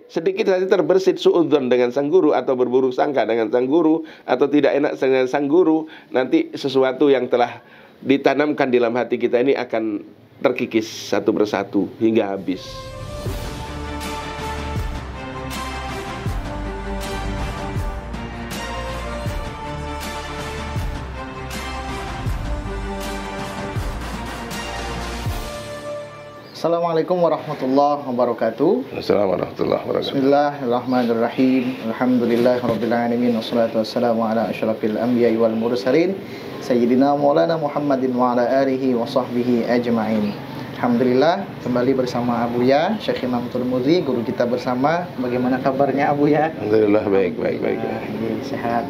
sedikit saja terbersit suudzon dengan sang guru atau berburuk sangka dengan sang guru atau tidak enak dengan sang guru, nanti sesuatu yang telah ditanamkan di dalam hati kita ini akan terkikis satu persatu hingga habis. Assalamualaikum warahmatullahi wabarakatuh. Assalamualaikum warahmatullahi wabarakatuh. Bismillahirrahmanirrahim. Alhamdulillahirabbil alamin wassalatu wassalamu ala asyrafil anbiya'i wal mursalin sayyidina maulana Muhammadin wa ala alihi wa sahbihi ajma'in. Alhamdulillah kembali bersama Abuya Syekh Imam Turmuzi, guru kita bersama. Bagaimana kabarnya Abuya? Alhamdulillah baik. Sehat.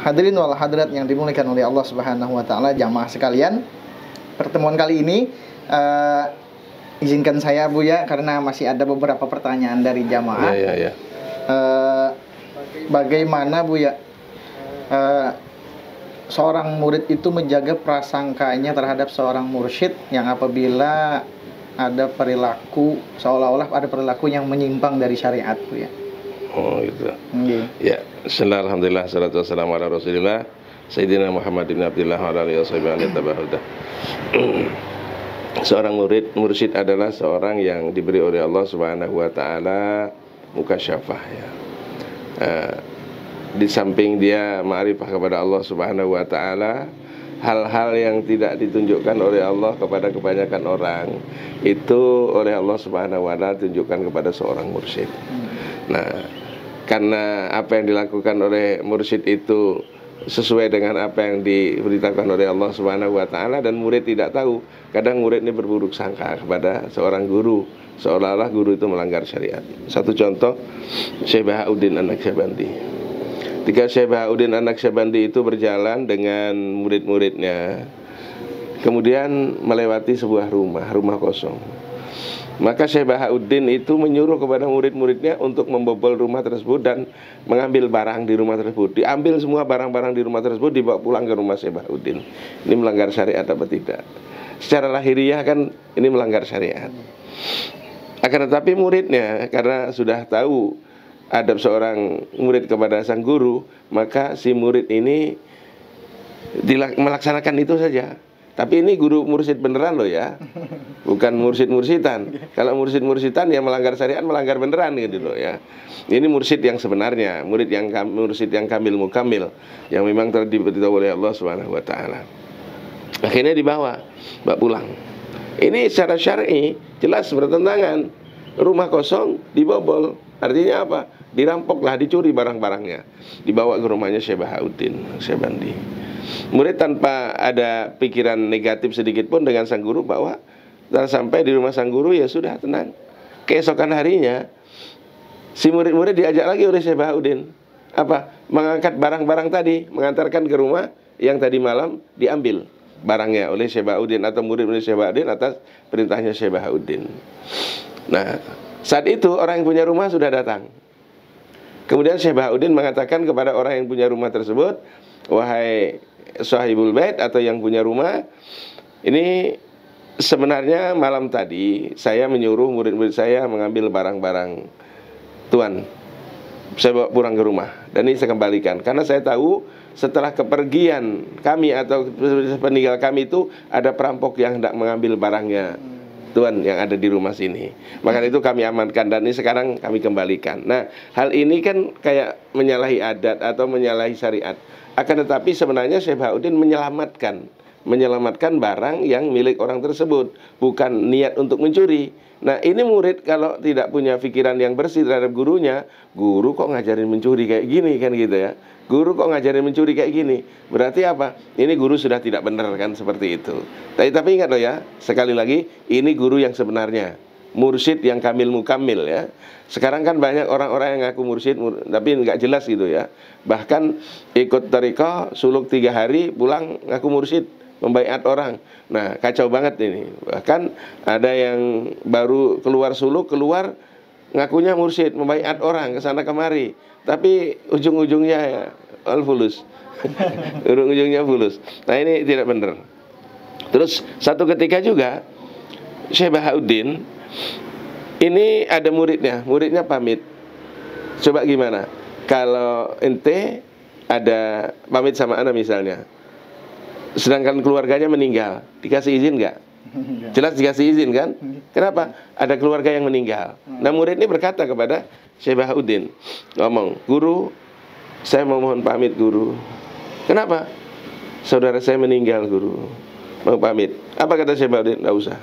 Hadirin wal hadirat yang dimuliakan oleh Allah Subhanahu wa taala, jamaah sekalian. Pertemuan kali ini izinkan saya Buya, karena masih ada beberapa pertanyaan dari jamaah. Bagaimana Buya seorang murid itu menjaga prasangkanya terhadap seorang mursyid yang apabila ada perilaku seolah-olah ada perilaku yang menyimpang dari syariat Buya? Oh gitu. Ya, bismillah, alhamdulillah, salatu wassalamu ala rasulillah Sayyidina Muhammad bin Abdullah wa ala alihi wasallam. Seorang mursyid adalah seorang yang diberi oleh Allah Subhanahu wa taala mukasyafah ya. Di samping dia ma'rifah kepada Allah Subhanahu wa taala, hal-hal yang tidak ditunjukkan oleh Allah kepada kebanyakan orang itu oleh Allah Subhanahu wa taala tunjukkan kepada seorang mursyid. Nah, karena apa yang dilakukan oleh mursyid itu sesuai dengan apa yang diberitakan oleh Allah Subhanahu wa taala, dan murid tidak tahu. Kadang murid ini berburuk sangka kepada seorang guru, seolah-olah guru itu melanggar syariat. Satu contoh, Syekh Bahauddin An-Naqsyabandi. Ketika Syekh Bahauddin An-Naqsyabandi itu berjalan dengan murid-muridnya, kemudian melewati sebuah rumah kosong. Maka Syekh Bahauddin itu menyuruh kepada murid-muridnya untuk membobol rumah tersebut dan mengambil barang di rumah tersebut. Diambil semua barang-barang di rumah tersebut, dibawa pulang ke rumah Syekh Bahauddin. Ini melanggar syariat apa tidak? Secara lahiriah kan ini melanggar syariat. Akan tetapi muridnya, karena sudah tahu adab seorang murid kepada sang guru, maka si murid ini melaksanakan itu saja. Tapi ini guru mursyid beneran loh ya, bukan mursyid-mursyidtan. Kalau mursyid-mursyidtan ya melanggar syariat, melanggar beneran gitu loh ya. Ini mursyid yang sebenarnya, mursyid yang kamil mukamil, yang memang telah diberitahu oleh Allah Subhanahu wa taala. Akhirnya dibawa pulang. Ini secara syar'i jelas bertentangan. Rumah kosong dibobol, artinya apa? Dirampoklah, dicuri barang-barangnya, dibawa ke rumahnya Syekh Bahauddin Naqsyabandi. Murid tanpa ada pikiran negatif sedikit pun dengan sang guru, bahwa setelah sampai di rumah sang guru ya sudah tenang. Keesokan harinya si murid-murid diajak lagi oleh Syekh Bahauddin mengangkat barang-barang tadi, mengantarkan ke rumah yang tadi malam diambil barangnya oleh Syekh Bahauddin, atau murid-murid Syekh Bahauddin atas perintahnya Syekh Bahauddin. Nah, saat itu orang yang punya rumah sudah datang. Kemudian Syekh Bahauddin mengatakan kepada orang yang punya rumah tersebut, wahai sahibul bait atau yang punya rumah, ini sebenarnya malam tadi saya menyuruh murid-murid saya mengambil barang-barang Tuan, saya bawa pulang ke rumah, dan ini saya kembalikan karena saya tahu setelah kepergian kami atau peninggal kami itu ada perampok yang hendak mengambil barangnya Tuan yang ada di rumah sini. Maka itu kami amankan, dan ini sekarang kami kembalikan. Nah, hal ini kan kayak menyalahi adat atau menyalahi syariat. Akan tetapi sebenarnya Syekh Bahauddin menyelamatkan barang yang milik orang tersebut, bukan niat untuk mencuri. Nah, ini murid kalau tidak punya pikiran yang bersih terhadap gurunya, guru kok ngajarin mencuri kayak gini kan gitu ya. Guru kok ngajarin mencuri kayak gini, berarti apa? Ini guru sudah tidak benar kan, seperti itu. Tapi ingat loh ya, sekali lagi, ini guru yang sebenarnya, mursyid yang kamil mukamil ya. Sekarang kan banyak orang-orang yang ngaku mursyid tapi nggak jelas gitu ya. Bahkan ikut thariqah suluk 3 hari, pulang ngaku mursyid, membaiat orang. Nah, kacau banget ini. Bahkan ada yang baru keluar suluk, ngakunya mursyid, membaiat orang ke sana kemari, tapi ujung-ujungnya ya al-fulus. Ujung-ujungnya fulus. Nah, ini tidak benar. Terus satu ketika juga Syekh Bahauddin Ini ada muridnya pamit. Coba gimana? Kalau ente ada pamit sama ana misalnya, sedangkan keluarganya meninggal, dikasih izin nggak? Jelas dikasih izin kan? Kenapa? Ada keluarga yang meninggal. Nah, murid ini berkata kepada Syekh Bahauddin, ngomong, guru, saya mau mohon pamit guru. Kenapa? Saudara saya meninggal guru, mau pamit. Apa kata Syekh Bahauddin? Nggak usah.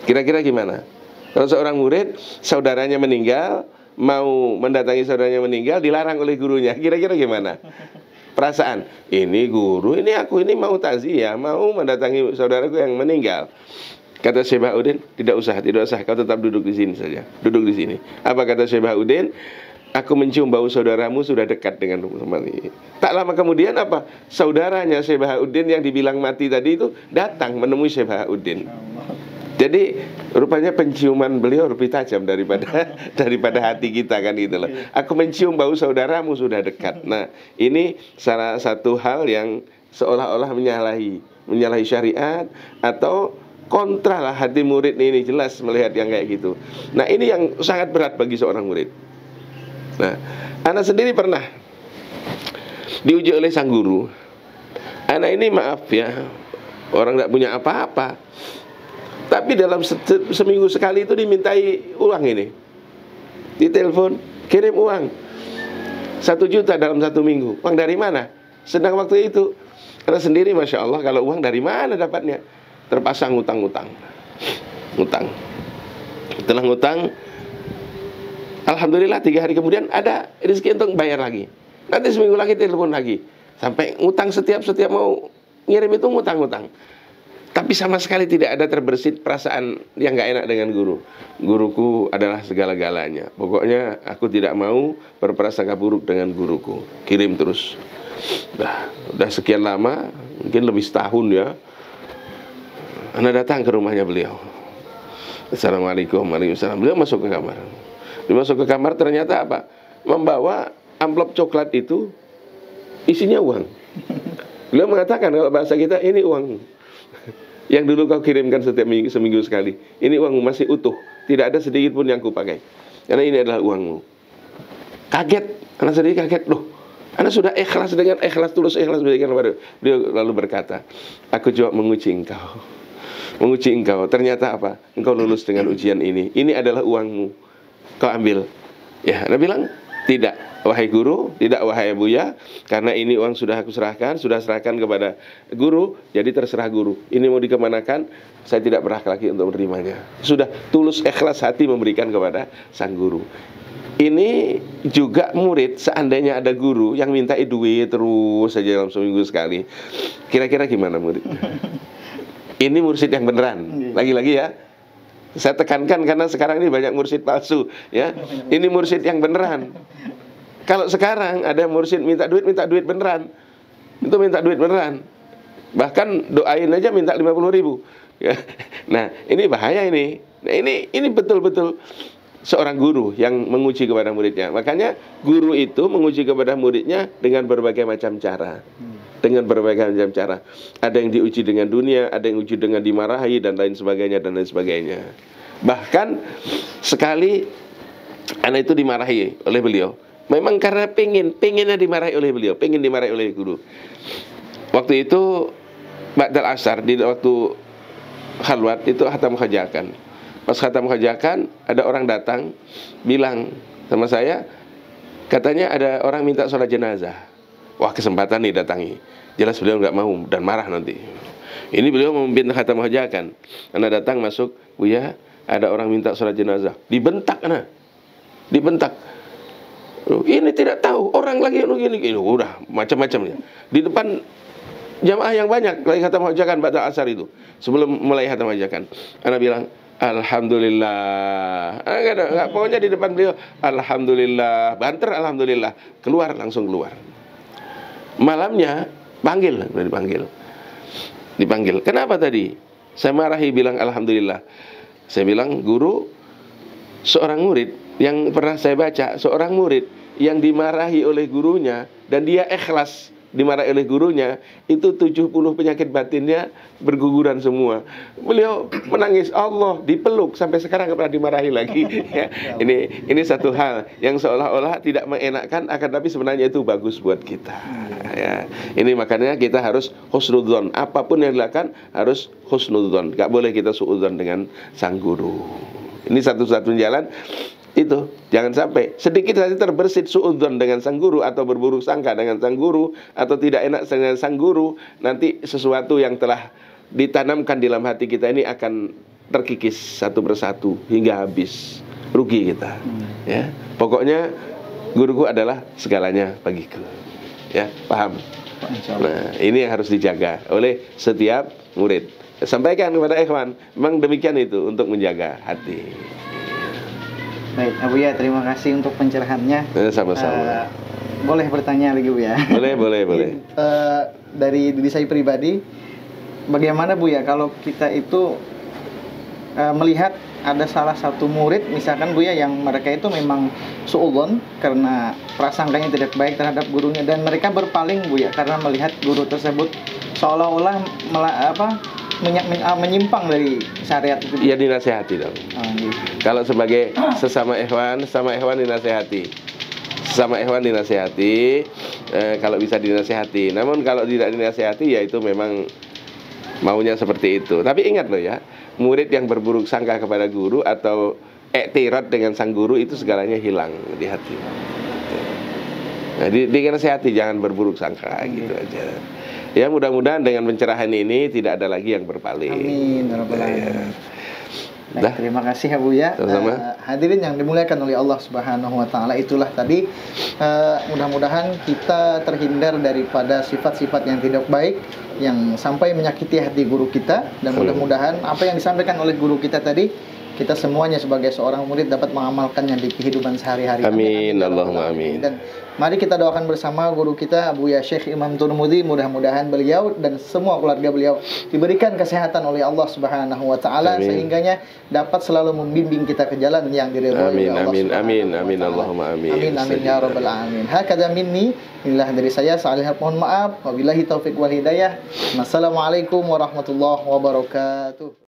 Kira-kira gimana? Kalau seorang murid, saudaranya meninggal, mau mendatangi saudaranya meninggal, dilarang oleh gurunya. Kira-kira gimana? Perasaan, ini guru, ini aku ini mau takziah, mau mendatangi saudaraku yang meninggal. Kata Syekh Bahauddin, tidak usah, kau tetap duduk di sini saja. Duduk di sini. Apa kata Syekh Bahauddin? Aku mencium bau saudaramu sudah dekat dengan teman ini. Tak lama kemudian apa? Saudaranya Syekh Bahauddin yang dibilang mati tadi itu datang menemui Syekh Bahauddin. Jadi rupanya penciuman beliau lebih tajam daripada hati kita kan gitu loh. Aku mencium bau saudaramu sudah dekat. Nah, ini salah satu hal yang seolah-olah menyalahi syariat atau kontra lah hati murid ini jelas melihat yang kayak gitu. Nah, ini yang sangat berat bagi seorang murid. Nah, anak sendiri pernah diuji oleh sang guru. Anak ini maaf ya, orang tidak punya apa-apa. Tapi dalam seminggu sekali itu dimintai uang ini. Ditelepon, kirim uang 1 juta dalam 1 minggu. Uang dari mana? Sedang waktu itu karena sendiri Masya Allah, kalau uang dari mana dapatnya? Terpaksa ngutang. Setelah ngutang, alhamdulillah 3 hari kemudian ada rezeki untuk bayar lagi. Nanti seminggu lagi telepon lagi. Sampai ngutang setiap mau ngirim itu ngutang. Tapi sama sekali tidak ada terbersit perasaan yang gak enak dengan guru. Guruku adalah segala-galanya. Pokoknya aku tidak mau berprasangka buruk dengan guruku. Kirim terus. Udah sekian lama, mungkin lebih setahun ya. Ana datang ke rumahnya beliau. Assalamualaikum, waalaikumsalam. Beliau masuk ke kamar. Dia masuk ke kamar ternyata apa? Membawa amplop coklat itu isinya uang. Beliau mengatakan kalau bahasa kita ini uang yang dulu kau kirimkan setiap seminggu sekali. Ini uangmu masih utuh, tidak ada sedikit pun yang kupakai. Karena ini adalah uangmu. Kaget, anak sendiri kaget. Loh, anak sudah ikhlas dengan tulus ikhlas berikan kepada beliau. Lalu berkata, aku coba menguji engkau. Ternyata apa? Engkau lulus dengan ujian ini. Ini adalah uangmu. Kau ambil. Ya, Anda bilang tidak. Wahai guru, tidak wahai Buya, karena ini uang sudah aku serahkan, sudah serahkan kepada guru, jadi terserah guru. Ini mau dikemanakan, saya tidak berhak lagi untuk menerimanya. Sudah tulus ikhlas hati memberikan kepada sang guru. Ini juga murid, seandainya ada guru yang minta duit terus saja dalam seminggu sekali, kira-kira gimana murid? Ini mursyid yang beneran. Lagi-lagi ya, saya tekankan karena sekarang ini banyak mursyid palsu ya. Ini mursyid yang beneran. Kalau sekarang ada mursyid minta duit beneran. Itu minta duit beneran. Bahkan doain aja minta 50.000 ya. Nah, ini bahaya ini. Nah, ini betul-betul seorang guru yang menguji kepada muridnya. Makanya guru itu menguji kepada muridnya dengan berbagai macam cara. Ada yang diuji dengan dunia, ada yang diuji dengan dimarahi dan lain sebagainya. Bahkan sekali anak itu dimarahi oleh beliau. Memang karena pengennya dimarahi oleh beliau, pengen dimarahi oleh guru. Waktu itu ba'dal asar, di waktu khalwat itu khatam hajakan. Pas khatam hajakan, ada orang datang bilang sama saya, katanya ada orang minta sholat jenazah. Wah, kesempatan nih datangi. Jelas beliau nggak mau dan marah nanti. Ini beliau memimpin khatam hajakan. Anak datang masuk, Buya, ada orang minta sholat jenazah. Dibentak. Ini tidak tahu, orang lagi ini udah macam-macamnya. Di depan jamaah yang banyak lagi khatam hajakan ba'da asar itu. Sebelum mulai khatam hajakan, anak bilang, alhamdulillah. Enggak, pokoknya di depan beliau, alhamdulillah, banter alhamdulillah. Langsung keluar. Malamnya dipanggil. Kenapa tadi? Saya marahi bilang alhamdulillah. Saya bilang, guru, seorang murid yang pernah saya baca, seorang murid yang dimarahi oleh gurunya dan dia ikhlas dimarahi oleh gurunya, itu 70 penyakit batinnya berguguran semua. Beliau menangis, Allah dipeluk, sampai sekarang nggak pernah dimarahi lagi. Ya, ini satu hal yang seolah-olah tidak mengenakkan, akan tapi sebenarnya itu bagus buat kita. Ya, ini makanya kita harus husnudzon. Apapun yang dilakukan harus husnudzon. Gak boleh kita suudzon dengan sang guru. Ini satu-satunya jalan. Itu jangan sampai sedikit saja terbersit suudzon dengan sang guru, atau berburuk sangka dengan sang guru, atau tidak enak dengan sang guru, nanti sesuatu yang telah ditanamkan di dalam hati kita ini akan terkikis satu persatu hingga habis, rugi kita. Ya, pokoknya guruku adalah segalanya bagiku. Ya, paham? Nah, ini yang harus dijaga oleh setiap murid. Sampaikan kepada ikhwan, memang demikian itu untuk menjaga hati. Baik, Buya, terima kasih untuk pencerahannya. Sama-sama. Boleh bertanya lagi, Buya? Boleh. Dari diri saya pribadi, bagaimana, Buya, kalau kita itu melihat ada salah satu murid, misalkan, Buya, yang mereka itu memang suudzon karena prasangkanya tidak baik terhadap gurunya, dan mereka berpaling, Buya, karena melihat guru tersebut seolah-olah menyimpang dari syariat itu. Ya, dinasehati dong. Gitu. Kalau sebagai sesama ikhwan dinasehati. Sesama ikhwan dinasehati, kalau bisa dinasehati. Namun kalau tidak dinasehati, ya itu memang maunya seperti itu. Tapi ingat loh ya, murid yang berburuk sangka kepada guru atau iktirad dengan sang guru, itu segalanya hilang di hati. Nah, dinasehati, jangan berburuk sangka, gitu aja. Ya, mudah-mudahan dengan pencerahan ini tidak ada lagi yang berpaling. Amin. Baik, terima kasih ya, Buya. Hadirin yang dimuliakan oleh Allah Subhanahu wa taala, itulah tadi mudah-mudahan kita terhindar daripada sifat-sifat yang tidak baik yang sampai menyakiti hati guru kita, dan mudah-mudahan apa yang disampaikan oleh guru kita tadi, kita semuanya sebagai seorang murid dapat mengamalkannya di kehidupan sehari-hari. Amin. Allahumma amin. Dan mari kita doakan bersama guru kita, Buya Syekh Imam Turmudi, mudah-mudahan beliau dan semua keluarga beliau diberikan kesehatan oleh Allah Subhanahu wa taala, sehingganya dapat selalu membimbing kita ke jalan yang diridhoi oleh Allah. Amin. Allahumma amin. Amin ya rabbal alamin. Hakadha minni, inilah dari saya, Salih, mohon maaf. Wabillahi taufik wal hidayah. Wassalamualaikum warahmatullahi wabarakatuh.